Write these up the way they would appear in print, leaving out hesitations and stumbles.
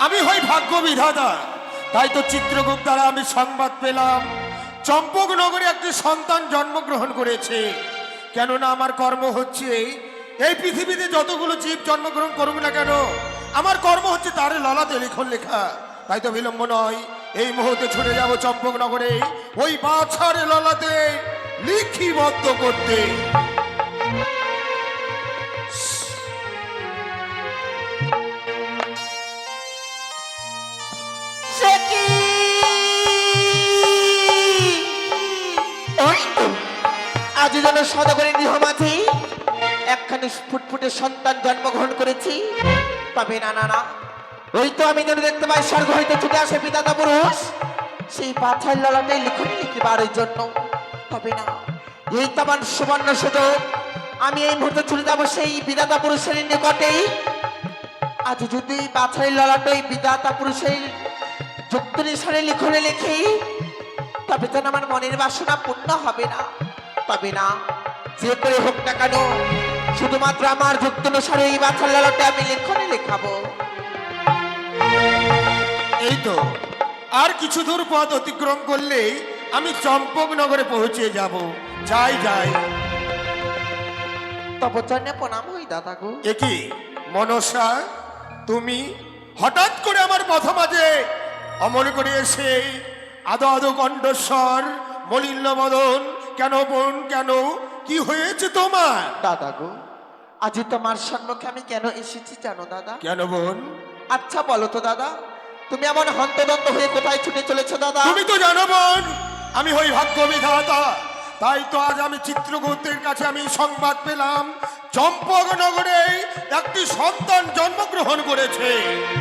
আমি হই ভাগ্য বিধাতা। তাই তো চিত্রগুপ্ত দ্বারা আমি সংবাদ পেলাম চম্পকনগরে একটি সন্তান জন্মগ্রহণ করেছে। কেননা আমার কর্ম হচ্ছে এই পৃথিবীতে যতগুলো জীব জন্মগ্রহণ করুক না কেন, আমার কর্ম হচ্ছে তার ললাতে লিখন লেখা। তাই তো বিলম্ব নয়, এই মুহূর্তে ছুটে যাব চম্পকনগরে ওই বাছার ললাতে লিখিবদ্ধ করতে। আজ যেন সদাগরের গৃহমাঝে একখানি ফুটফুটে সন্তান জন্মগ্রহণ করেছি। তবে না না না, ওই তো আমি যেন দেখতে পাই স্বর্গ হইতে ছুটে আসে বিধাতা পুরুষ সেই পাথার ললাটে লিখনি লিখিবার জন্য। তবে না, এই তো আমার সুবর্ণ সুযোগ। আমি এই মুহূর্তে চলে যাবো সেই বিধাতা পুরুষের নিকটেই। আজ যদি পাথারের ললাটে বিধাতা পুরুষের যুক্ত নিশানে লিখনে লিখি, তবে যেন আমার মনের বাসনা পূর্ণ হবে না। তবে না, যে করে হোক না কেন শুধুমাত্র আমার যুক্ত অনুসারে এই বাছার ললাটে আমি লিখনে লেখাবো। এই তো আর কিছু দূর পথ অতিক্রম করলেই আমি চম্পকনগরে পৌঁছে যাব। যাই যাই। তব চরণে প্রণাম হই দাদা গো। একই মনসা, তুমি হঠাৎ করে আমার পথ মাঝে অমন করে এসে আদো আদো কণ্ঠস্বর মলিন্য মদন, কেন বোন কেন, কি হয়েছে তোমার? দাদা গো, আজ তোমার সম্মুখে আমি কেন এসেছি জানো দাদা? কেন বোন? আচ্ছা বলো তো দাদা, তুমি এমন হন্তদন্ত হয়ে কোথায় ছুটে চলেছো দাদা? তুমি তো জানো বোন, আমি হই ভাগ্য বিধাতা। তাই তো আজ আমি চিত্রগুপ্তের কাছে আমি সংবাদ পেলাম চম্পকনগরে একটি সন্তান জন্মগ্রহণ করেছে।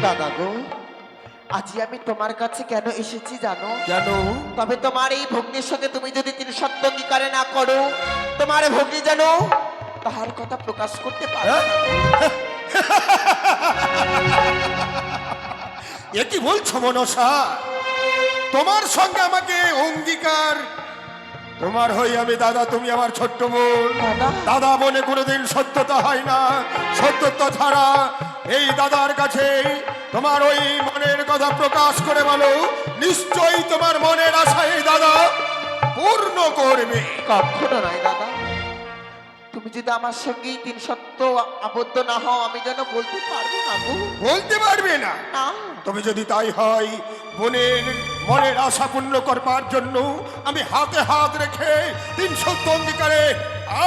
দাদা গো, আজ আমি তোমার কাছে কেন এসেছি জানো? কেন? তবে তোমার এই ভগ্নির সঙ্গে তুমি যদি তিনি সত্য অঙ্গীকারে না করো, তোমার ভগ্নি যেন তাহার কথা প্রকাশ করতে পারে। এ কি বলছো মনসা? তোমার সঙ্গে আমাকে অঙ্গীকার, তোমার হই আমি দাদা, তুমি আমার ছোট্ট বোন। দাদা বোনে কোনোদিন সত্যতা হয় না। সত্যতা ছাড়া এই দাদার কাছে তোমার ওই মনের কথা প্রকাশ করে বলো, নিশ্চয়ই তোমার মনের আশা এই দাদা পূর্ণ করবে। কখনো নয় দাদা, তুমি যদি আমার সঙ্গে তিন সত্য আবদ্ধ না হও, আমি যেন বলতে পারবো না গো। বলতে পারবে না? না। তবে যদি তাই হয়, বোনের মনের আশা পূর্ণ করবার জন্য আমি হাতে হাত রেখে 300 অঙ্গীকারে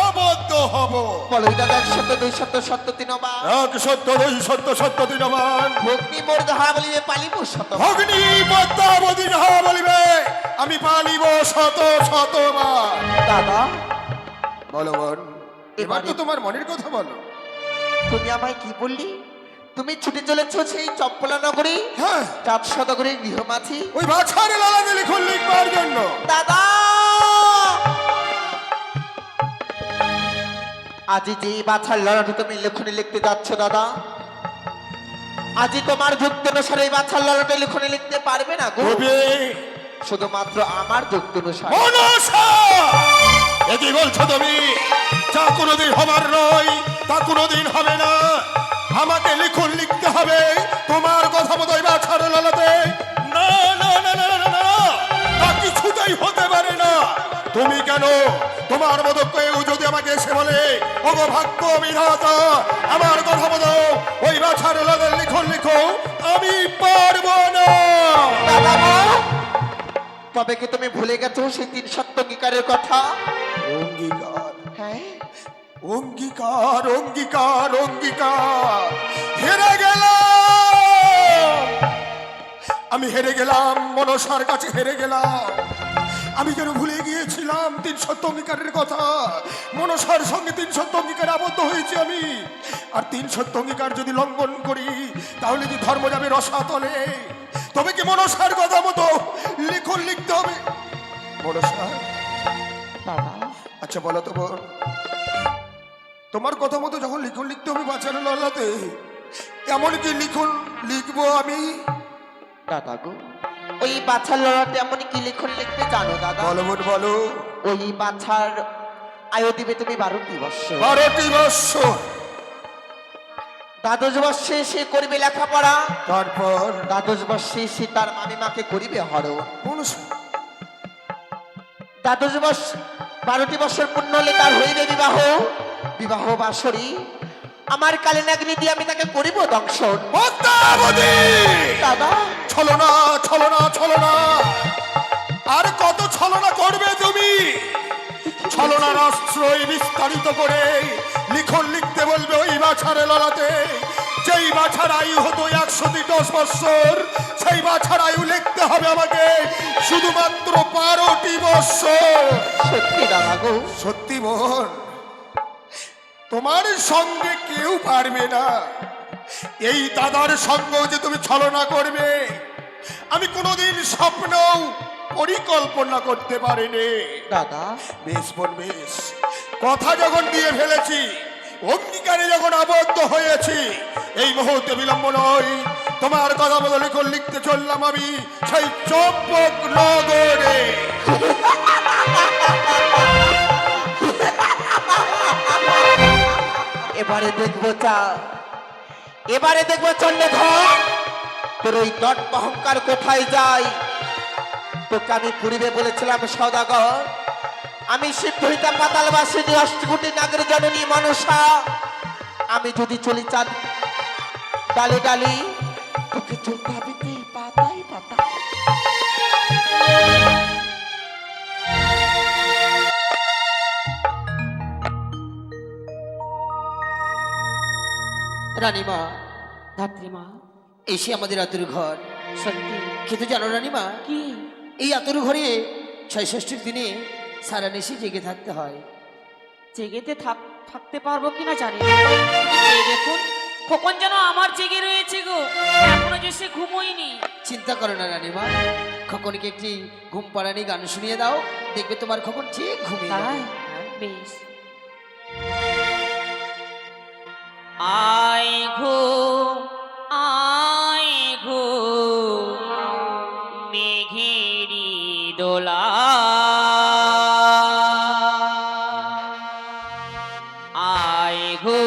আবদ্ধ হব। বলো দাদা, এক সত্য দুই সত্য সত্য তিনবার। এক সত্য দুই সত্য সত্য তিনবার। ভগ্নি মোর যাহা বলিবে পালিব শত। ভগ্নি পদ্মাবতী যাহা বলিবে আমি পালিব শত শতবার। দাদা বলো বোন, এবার তো তোমার মনের কথা বলো। তুমি আমায় কি বললি? তুমি ছুটে চলেছ সেই চম্পলা নগরী, হ্যাঁ, 4 শতগরের গৃহমাঝি, ওই বাছারে লালাতে লিখন লিখবার জন্য। দাদা আজ যে বাছার লড়াটা তুমি লেখনে লিখতে যাচ্ছ দাদা, আজ তোমার যুক্ত অনুসারে এই বাছার লড়াটা লেখনে লিখতে পারবে না গো। কবি, শুধুমাত্র আমার যুক্ত অনুসারে। মনসা, এ কি বলছো তুমি? যা কোনোদিন হবার নয় তা কোনোদিন হবে না। আমাকে লিখন লিখতে হবে তোমার কথা মতো এবার ছাড়ো লালাতে। না না না না না না, তা কিছুতেই হতে পারে না। তুমি কেন, তোমার মতো কেউ যদি আমাকে এসে বলে ওগো ভাগ্য বিধাতা আমার কথা মতো ওই বাছার লালাতে লিখন লিখো, আমি পারবো না। দাদা গো, তবে কি তুমি ভুলে গেছো সেই 3 সত্য অঙ্গীকারের কথা? অঙ্গীকার, হ্যাঁ, অঙ্গীকার অঙ্গীকার অঙ্গীকার, হেরে গেলাম আমি, হেরে গেলাম মনসার কাছে, হেরে গেলাম। আমি যেন ভুলে গিয়েছিলাম 3 সত্য অঙ্গীকারের কথা। মনসার সঙ্গে 3 সত্য অঙ্গীকারে আবদ্ধ হয়েছি আমি। আর 3 সত্য অঙ্গীকার যদি লঙ্ঘন করি তাহলে কি ধর্ম যাবে রসাতলে? তবে কি মনসার কথা মতো লিখন লিখতে হবে মনসা? দাদা আচ্ছা বলো তো বোন, তোমার কথা মতো যখন লিখন লিখতে হবে বাঁচানো ললাতে, এমন কি লিখন লিখবো আমি? দাদা গো, ওই বাছার লড়াতে এমন কি লিখন লিখতে জানো দাদা? বলো বোন বলো। ওই বাছার আয়ু দিবে তুমি 12টি বৎসর। 12টি বৎসর। দ্বাদশ বর্ষে সে করবে লেখাপড়া, তারপর দ্বাদশ বর্ষে সে তার মামিমাকে করিবে হরণ। দ্বাদশ বর্ষ 12টি বছর পূর্ণ হলে তার হইবে বিবাহ, বিবাহ বাসরি আমার কালিনাগ্নি দিয়ে আমি তাকে করিব দংশন। পদ্মাবতী! দাদা ছলনা ছলনা ছলনা, আর কত ছলনা করবে তুমি? ছলনার আশ্রয় বিস্তারিত করে লিখন লিখতে বলবে ওই বাছারে ললাতে। যেই বাছার আয়ু হতো 110 বৎসর, সেই বাছার আয়ু লিখতে হবে আমাকে শুধুমাত্র 12টি বৎসর। সত্যি দাদা গো, সত্যি বোন, তোমার সঙ্গে কেউ পারবে না। এই দাদার সঙ্গ যে তুমি ছলনা করবে, আমি কোনোদিন স্বপ্নও পরিকল্পনা করতে পারিনি। দাদা বেশ বোন বেশ, কথা যখন দিয়ে ফেলেছি, অঙ্গীকারে যখন আবদ্ধ হয়েছি, এই মুহূর্তে বিলম্ব নয়। তোমার কথা মতো লিখন লিখতে চললাম আমি সেই চম্পক নগরে। এবারে দেখবো এবারে দেখবো চন্ডধর তোর ওই দট অহংকার কোথায় যায়। তোকে আমি পূর্বে বলেছিলাম সদাগর, আমি সিদ্ধহিতা পাতালবাসিনী অষ্টকোটি নাগের জননী মনসা, আমি যদি চলি চাঁদ ডালে ডালি, তোকে চলতে হবে পাতায় পাতায়। রানীমা, ধাত্রীমা, এসে আমাদের আতুর ঘর। সত্যি কিন্তু জানো রানীমা, কি? এই আতুর ঘরে ৬৬টির দিনে সারা নিশি জেগে থাকতে হয়। জেগেতে থাকতে পারবো কিনা জানি না। এই দেখুন, খোকন যেন আমার জেগে রয়েছে গো, এখনো যে সে ঘুমোয়নি। চিন্তা করো না রানীমা, খোকনকে একটি ঘুম পাড়ানি গান শুনিয়ে দাও, দেখবে তোমার খোকন ঠিক ঘুমিয়ে যাবে। তাই? বেশ। আয় ঘো মেঘেরি দোলা, আয় ঘো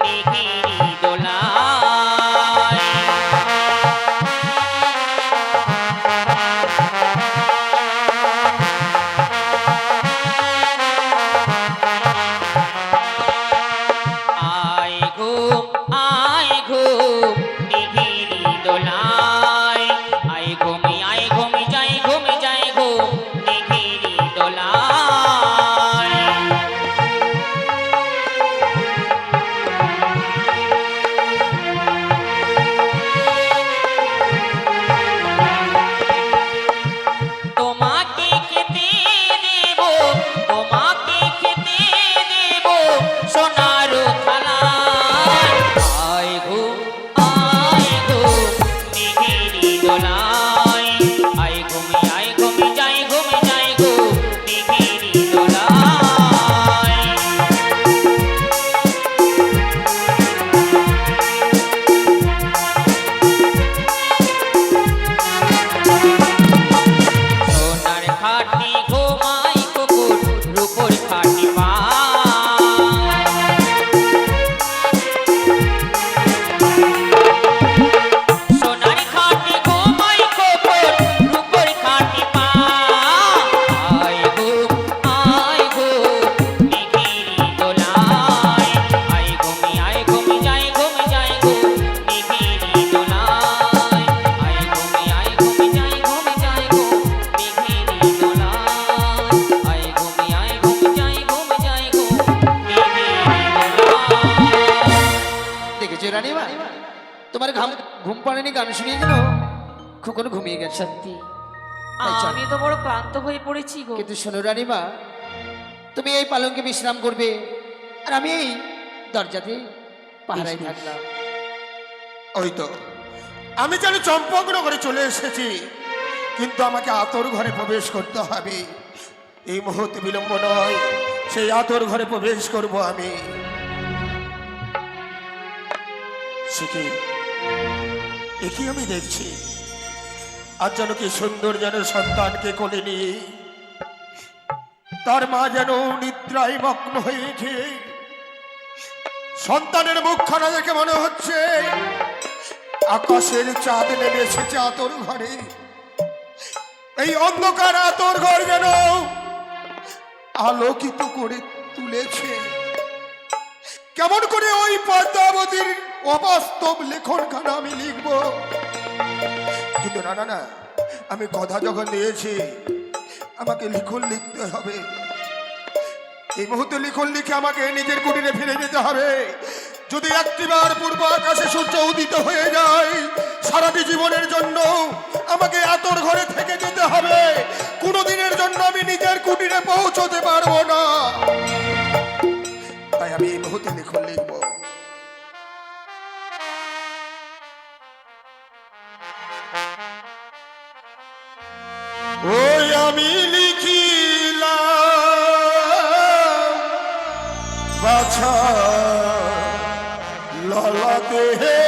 মেঘেরি দোলা। তোমার ঘুম পাড়েনি গান শুনিয়ে দিল, খোকন ঘুমিয়ে গেছে। সত্যি তাই চল। আমি তো বড় ক্লান্ত হয়ে পড়েছি গো। কিন্তু শোনো রানীমা, তুমি এই পালঙ্কে বিশ্রাম করবে, আর আমি এই দরজাতে পাহারায় থাকলাম। ওই তো আমি যেন চম্পকনগরে চলে এসেছি, কিন্তু আমাকে আতর ঘরে প্রবেশ করতে হবে। এই মুহূর্তে বিলম্ব নয়, সেই আতর ঘরে প্রবেশ করব আমি। একই আমি দেখছি, আর যেন কি সুন্দর যেন সন্তানকে কোলে নিয়ে তার মা যেন নিদ্রায় মগ্ন হয়েছে। সন্তানের মুখখানা দেখে মনে হচ্ছে আকাশের চাঁদ নেমে এসেছে আতর ঘরে। এই অন্ধকার আতর ঘর যেন আলোকিত করে তুলেছে। কেমন করে ওই পদ্মাবতীর অবাস্তব লেখনখানা আমি লিখব? কিন্তু না না না, আমি কথা যখন দিয়েছি আমাকে লিখন লিখতে হবে। এই মুহূর্তে লিখন লিখে আমাকে নিজের কুটিরে ফিরে যেতে হবে। যদি একটিবার পূর্ব আকাশে সূর্য উদিত হয়ে যায়, সারাটি জীবনের জন্য আমাকে আতর ঘরে থেকে যেতে হবে। কোনোদিনের জন্য আমি নিজের কুটিরে পৌঁছতে পারবো না। তাই আমি এই মুহূর্তে লিখন লিখব। ওই আমি লিখিলাম বাছা ললাতে হে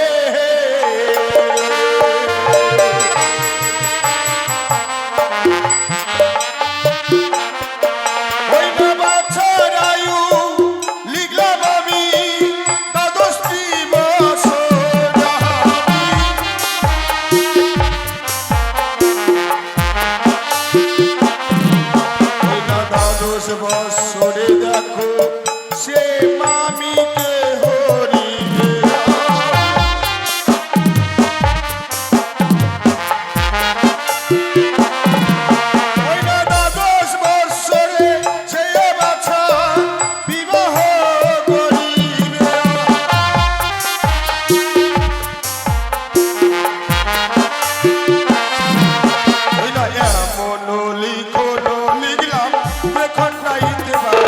ওই না বাছার আয়ু লিখলাম আমি দ্বাদশটি বছর আমি। ওই না দ্বাদশ বছরে দেখো সে মামিকে হরিবে। ওই না দ্বাদশ বছরে সে বাছা বিবাহ করিবে। ওই না এমন লিখন লিখলাম এখন রাইতে পারে।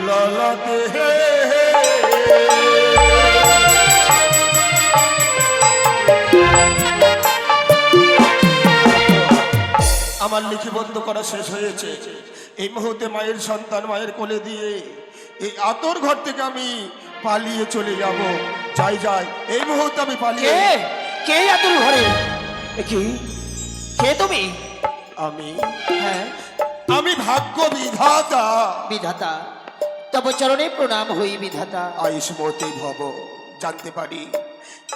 ললাতে হে আমার লিখিবদ্ধ করা শেষ হয়েছে। এই মুহূর্তে মায়ের সন্তান মায়ের কোলে দিয়ে এই আতর ঘর থেকে আমি পালিয়ে চলে যাব। যাই যাই, এই মুহূর্তে আমি পালিয়ে। কে কে আতুর ঘরে? কি কে তুমি? আমি হ্যাঁ, আমি ভাগ্য বিধাতা। বিধাতা, তব চরণে প্রণাম হই বিধাতা। আয়ুষ্মতি ভব। জানতে পারি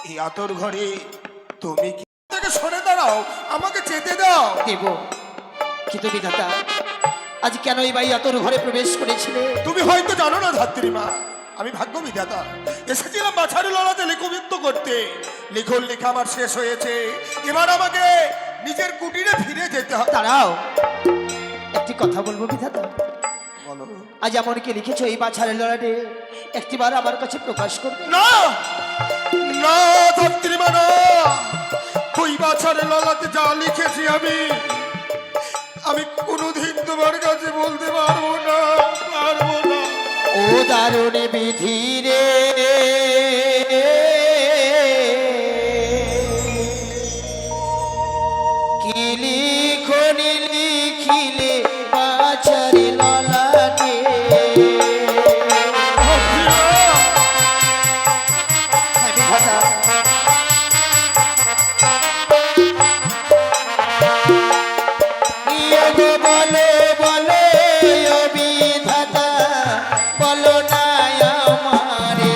এই আতর ঘরে তুমি কি? থেকে সরে দাঁড়াও, আমাকে যেতে দাও। দেব, কিন্তু বিধাতা আজ কেনই ভাই আতর ঘরে প্রবেশ করেছিলে? তুমি হয়তো জানো না ধাত্রী মা, আমি ভাগ্য বিধাতা। এসেছিলাম বাছারি লড়াতে লিখবিত্ত করতে। লিখন লেখা আমার শেষ হয়েছে। এবার আমাকে নিজের কুটিরে ফিরে যেতে হবে। দাঁড়াও, একটি কথা বলবো বিধাতা। বলো। আজ এমনকি লিখেছো এই বাছারের লড়াটে একটিবার আমার কাছে প্রকাশ করবে? না না ধাত্রী মা না, ওই বাছারে ললাতে যা লিখেছি আমি কোনোদিন তোমার কাছে বলতে পারবো না, পারবো না। ও দারুণ বিধি রে, কি লিখনি লিখিলে বাছারে ললাটে। হ্যাঁ বিধাতা, বলে বলে ও বিধাতা, বলো না আমারে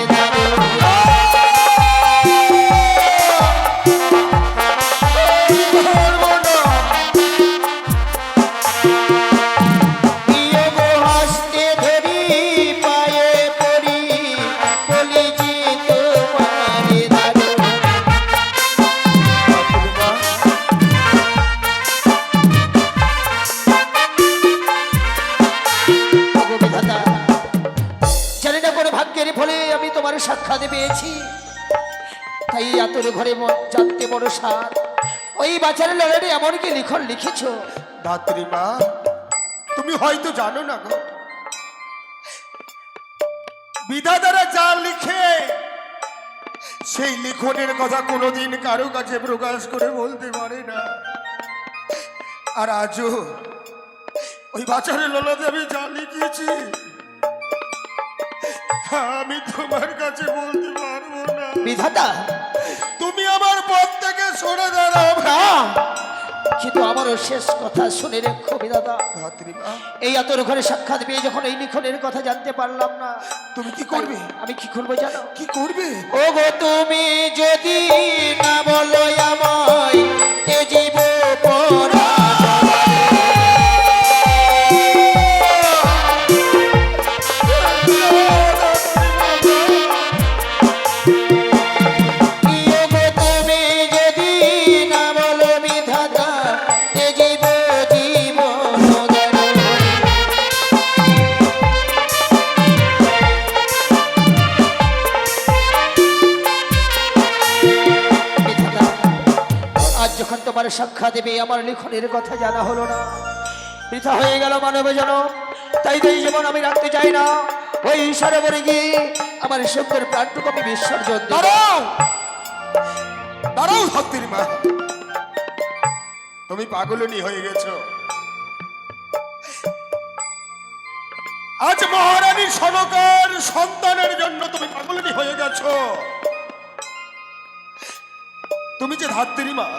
সাক্ষাৎ পেয়েছি, তাই আতর ঘরে জানতে বড় সার। ওই বাচ্চার লড়াই এমন কি লিখন লিখেছো? ধাত্রী মা, তুমি হয়তো জানো না গো, বিধাতারা যা লিখে সেই লিখনের কথা কোনোদিন কারো কাছে প্রকাশ করে বলতে পারে না। আর আজও ওই বাচ্চারে ললাতে আমি যা লিখেছি আমি তোমার কাছে বলতে পারবো না। বিধাতা, তুমি আমার পথ থেকে সরে দাঁড়াও। না, কিন্তু আমারও শেষ কথা শুনে রেখো বিধাতা। ধাত্রী মা, এই আতর ঘরে সাক্ষাৎ পেয়ে যখন এই লিখনের কথা জানতে পারলাম না, তুমি কি করবে? আমি কি করবো জানো? কি করবে? ও গো, তুমি যদি না বলো আমায় এ জীব পরা তোমার সাক্ষাৎ দেবে আমার লিখনের কথা জানা হলো না, বৃথা হয়ে গেল মানব জনম। তাই এই জীবন আমি রাখতে চাই না। ওই সরোবরে গিয়ে আমার সুন্দর প্রাণটুকু আমি বিসর্জন দেব। দাঁড়াও, দাঁড়াও ধাত্রী মা, তুমি পাগলনি হয়ে গেছো। আজ মহারানী সনকার সন্তানের জন্য তুমি পাগলনি হয়ে গেছো। তুমি যে ধাত্রী মা,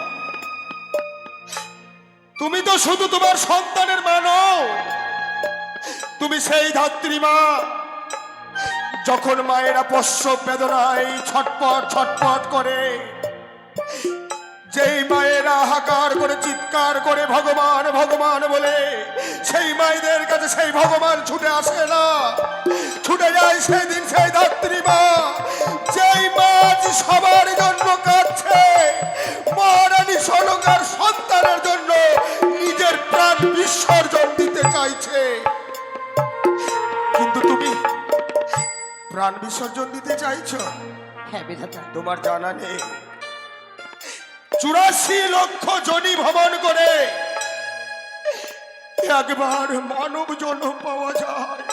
তুমি তো শুধু তোমার সন্তানের মা নও, তুমি সেই ধাত্রী মা যখন মায়েরা প্রসব বেদনায় ছটপট ছটপট করে, যেই মায়েরা হাকার করে চিৎকার করে ভগবান ভগবান বলে, সেই মায়েদের কাছে সেই ভগবান ছুটে আসে না, ছুটে যায় সেই দিন সেই ধাত্রী মা, যেই মা আজ সবার জন্য কাঁদছে, মহারানী সনকার সন্তানের জন্য নিজের প্রাণ বিসর্জন দিতে চাইছে। কিন্তু তুমি প্রাণ বিসর্জন দিতে চাইছো? হ্যাঁ বিধাতা, তোমার জানা নেই 84 লক্ষ জনি ভ্রমণ করে একবার মানব জন্ম পাওয়া যায়।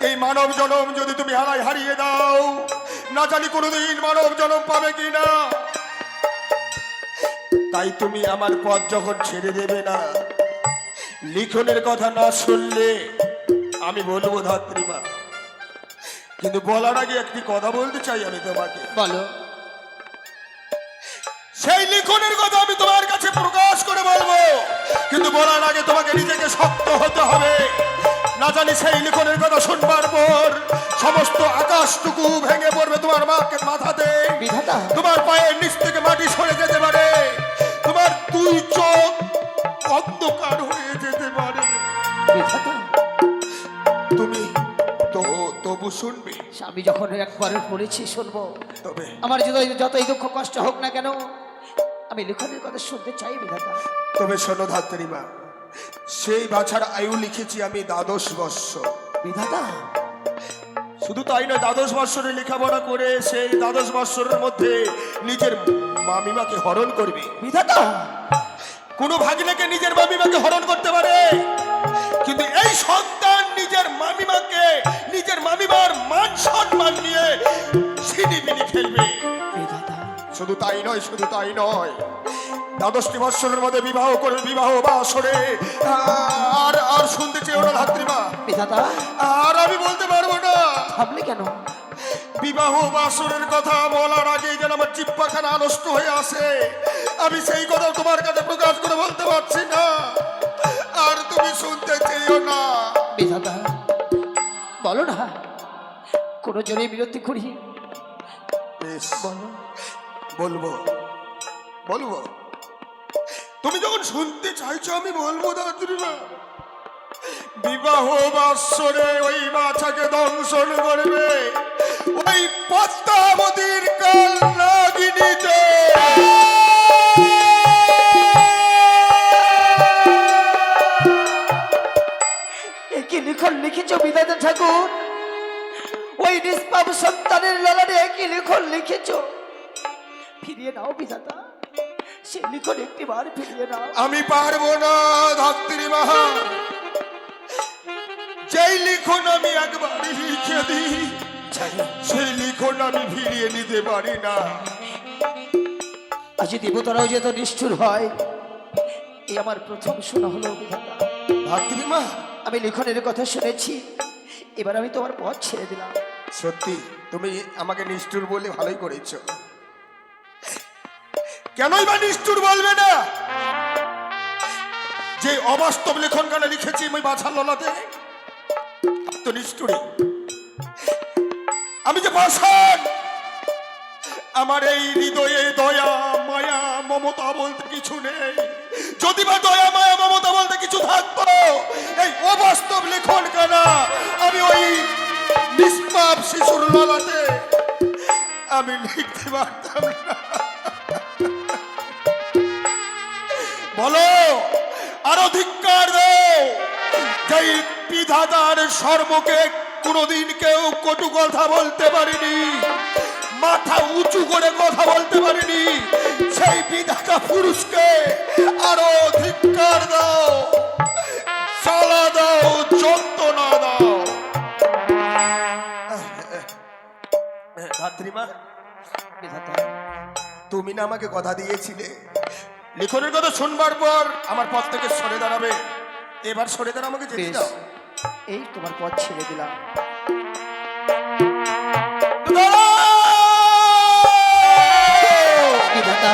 এই মানব জন্ম যদি তুমি হারিয়ে দাও, না জানি কোনোদিন মানব জন্ম পাবে কিনা। তাই তুমি আমার পথ যখন ছেড়ে দেবে না, লিখনের কথা না শুনলে আমি বলবো ধাত্রী মা। কিন্তু বলার আগে একটি কথা বলতে চাই আমি তোমাকে। বলো। সেই লিখনের কথা আমি তোমার কাছে প্রকাশ করে বলবো, কিন্তু বলার আগে তোমাকে নিজেকে শক্ত হতে হবে। না জানি সেই লিখনের কথা শুনবার পর সমস্ত আকাশটুকু ভেঙে পড়বে তোমার মাকে মাথাতে, বিধাতা, তোমার পায়ের নিচ থেকে মাটি সরে যেতে পারে, তোমার 2 চোখ অন্ধকার হয়ে যেতে পারে। বিধাতা, তুমি তবু শুনবে? আমি যখন একবার পড়েছি শুনবো। তবে আমার যতই দুঃখ কষ্ট হোক না কেন, আমি লিখনের কথা শুনতে চাই বিধাতা। তবে শোনো ধাত্রী মা, সেই বাছার আয়ু লিখেছি আমি 12 বৎসর। বিধাতা, শুধু তাই নয়, 12 বৎসরে লেখাপড়া করে সেই 12 বৎসরের মধ্যে নিজের মামিমাকে হরণ করবে। বিধাতা, কোন ভাগিনাকে নিজের মামিমাকে হরণ করতে পারে, কিন্তু এই সন্তান নিজের মামিমাকে, নিজের মামিমার মান সম্মান নিয়ে ছিনিমিনি খেলবে। বিধাতা, শুধু তাই নয়, শুধু তাই নয়, 12টি বৎসরের মধ্যে বিবাহ করে বিবাহ বাসরে আর আর শুনতে চেয়েও না ধাত্রী মা। বিধাতা, আর আমি বলতে পারবো না। থামলে কেন? বিবাহ বাসরের কথা বলার আগেই যেন আমার জিহ্বাখানা নষ্ট হয়ে আসে। আমি সেই কথা তোমার কাছে প্রকাশ করে বলতে পারছি না, আর তুমি শুনতে চেয়েও না। বিধাতা, বলো না, কোনো জোরে বিরতি করি। বেশ, বলো। বলবো বলবো, তুমি যখন শুনতে চাইছো আমি বলবো ধাত্রী মা। বিবাহ বাসরে ওই বাছাকে দংশন করবে ওই পদ্মাবতীর কাল নাগিনীতে। কি লিখন লিখেছ বিধাতা ঠাকুর? ওই নিষ্পাপ সন্তানের ললাটে একই লিখন লিখেছ, ফিরিয়ে নাও বিধাতা, সে লিখন একটিবার ফিরিয়ে নাও। আমি পারবো না ধাত্রী মা, যেই লিখন আমি একবার লিখে দিই সেই লিখন আমি ফিরিয়ে নিতে পারি না। আজ দেবতারাও যে তো নিষ্ঠুর হয়, এই আমার প্রথম শোনা হলো বিধাতা। ধাত্রী মা, আমি লিখনের কথা শুনেছি, এবার আমি তোমার পথ ছেড়ে দিলাম। সত্যি তুমি আমাকে নিষ্ঠুর বলে ভালোই করেছো। কেনই বা নিষ্ঠুর বলবে না? যে অবাস্তব লেখন গানে লিখেছি আমি বাছার ললাতে, তো নিষ্ঠুরী। আমি যে পাষাণ, আমার এই হৃদয়ে দয়া মায়া মমতা বলতে কিছু নেই। যদি বা দয়া মায়া মমতা বলতে কিছু থাকতো, এই অবাস্তব লেখন গানা আমি ওই নিষ্পাপ শিশুর ললাতে আমি লিখতে পারতাম না। বলো, আরো ধিক্কার দাও, যেই বিধাতার সর্বকে কোনোদিন কেউ কটু কথা বলতে পারেনি, মাথা উঁচু করে কথা বলতে পারেনি, সেই বিধাতা পুরুষকে আরো ধিক্কার দাও, জ্বালা দাও, যন্ত্রণা দাও। ধাত্রীমা, বিধাতা, তুমি না আমাকে কথা দিয়েছিলে লিখনের কথা শুনবার পর আমার পথ থেকে সরে দাঁড়াবে। এবার সরে দাঁড়া, আমাকে যেতে বেশ, দাও। এই তোমার পথ ছেড়ে দিলাম। বিধাতা, বিধাতা,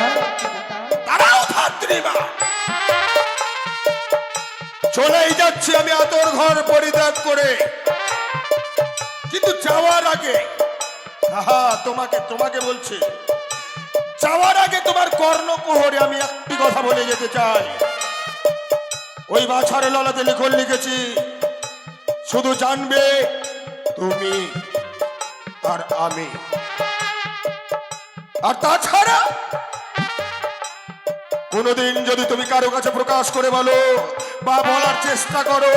দাঁড়াও ধাত্রীমা, চলেই যাচ্ছি আমি আতর ঘর পরিত্যাগ করে, কিন্তু যাওয়ার আগে তোমাকে তোমাকে বলছি, যাওয়ার আগে তোমার কর্ণকুহরে আমি একটি কথা বলে যেতে চাই। ওই বাছারে ললাতে লিখন লিখেছি, শুধু জানবে তুমি আর আমি, আর তাছাড়া কোনোদিন যদি তুমি কারো কাছে প্রকাশ করে বলো বা বলার চেষ্টা করো,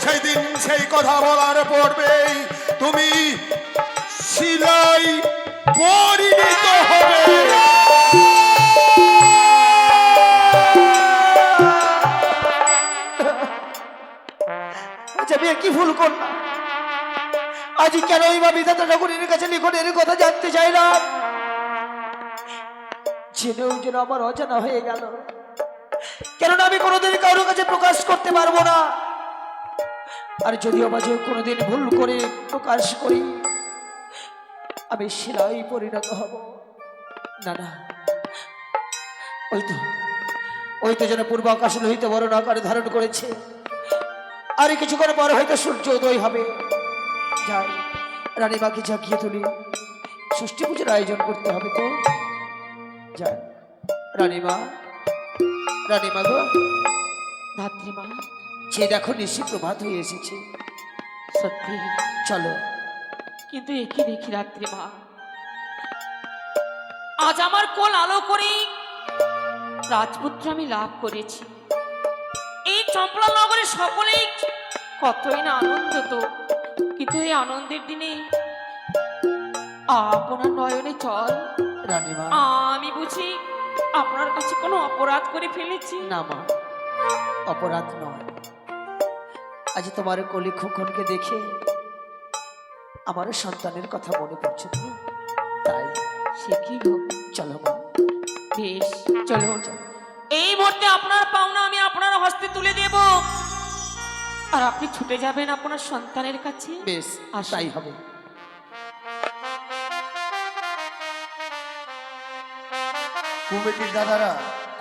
সেই দিন সেই কথা বলার পড়বেই তুমি শিলাই পরিণত হবে। আচ্ছা, আমি কি ভুল করলাম? আজ কেনই বা বিধাতা ঠাকুরের কাছে লিখনের কথা জানতে চাইলাম, জেনেও যেন আমার অজানা হয়ে গেল। কেননা আমি কোনোদিন কারোর কাছে প্রকাশ করতে পারবো না, আর যদিও মাঝে কোনোদিন ভুল করে প্রকাশ করি, আমি শিলাই পরিণত হব। না না, ওই তো যেন পূর্ব আকাশ লোহিত বরণ আকারে ধারণ করেছে, আর কিছুক্ষণ পর হয়তো সূর্য উদয় হবে। যাই, রানীমাকে জাগিয়ে তুলি, ষষ্ঠী পুজোর আয়োজন করতে হবে। তো যাই, রানীমা, রানীমা গো, ধাত্রীমা, যে দেখো নিশি প্রভাত হয়ে এসেছে, সত্যি। চলো। কিন্তু একই দেখি ধাত্রীমা, আজ আমার কোল আলো করে রাজপুত্র আমি লাভ করেছি। এই চম্পলা নগরে সকলেই কতই না আনন্দ, তো কিন্তু এই আনন্দের দিনে আপনার নয়নে চল। রানীমা, আমি বুঝি আপনার কাছে কোনো অপরাধ করে ফেলেছি? না মা, অপরাধ নয়। আজ তোমার কলি খোকনকে দেখে আমার সন্তানের কথা মনে পড়ছে, তো তাই। সে কি গো? চলো মা। বেশ, চলো। এই মুহূর্তে আপনার পাওনা আমি আপনার হস্তে তুলে দেব, আর আপনি ছুটে যাবেন আপনার সন্তানের কাছে। বেশ, তাই হবে। কমিটির দাদারা,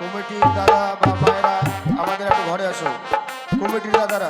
কমিটির দাদা বা মায়েরা আমাদের একটু ঘরে আসো। কমিটির দাদারা